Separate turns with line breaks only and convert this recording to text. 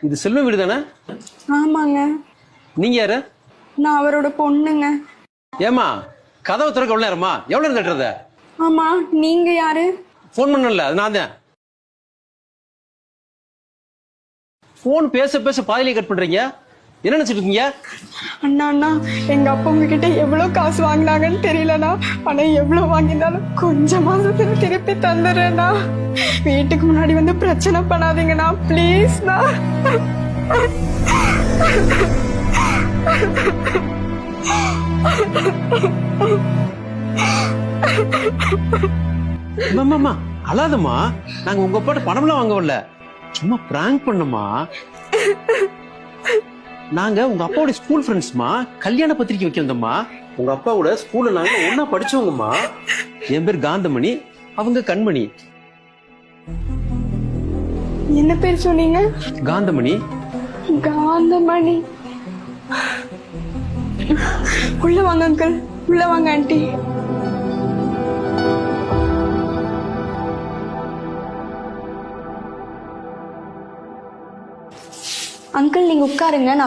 இது செல்வம் வீடு தானே?
ஆமாங்க.
நீங்க யாரு?
நான் அவரோட பொண்ணுங்க.
ஏமா கதவை திறக்க எவ்வளவு நேரமா? எவ்வளவு நேரம் தட்டுறத?
ஆமா, நீங்க யாரு?
போன் பண்ணல, அது நான் தான். போன் பேச பேச பாதியிலே கட் பண்றீங்க. என்ன நினைச்சிட்டு இருக்கீங்க?
அண்ணா அண்ணா, எங்க அப்பா உங்ககிட்ட எவ்வளவு காசு வாங்கினாங்கன்னு தெரியலண்ணா. ஆனா எவ்வளவு வாங்கினாலும் கொஞ்சம் மாசத்துல திருப்பி தந்துடுறேண்ணா. வீட்டுக்கு முன்னாடி வந்து பிரச்சனை பண்ணாதீங்கண்ணா, பிளீஸ்ண்ணா.
அம்மா அழாதம்மா. நாங்க உங்க அப்பாட்ட பணம்லாம் வாங்க வரல, சும்மா பிராங்க் பண்ணோமா. நாங்க உங்க அப்பாவோட ஸ்கூல் ஃப்ரெண்ட்ஸ்மா. கல்யாண பத்திரிக்கை வைக்க வந்தோம்மா. உங்க அப்பாவோட ஸ்கூல்ல நாங்க ஒன்னா படிச்சவங்கம்மா. என் பேர் காந்தமணி, அவங்க கண்மணி.
என்ன பேர் சொன்னீங்க?
காந்தமணி.
காந்தமணி. உள்ள வாங்க அங்கிள், உள்ள வாங்க ஆண்டி. அங்கிள் நீங்க உட்காருங்க, நான்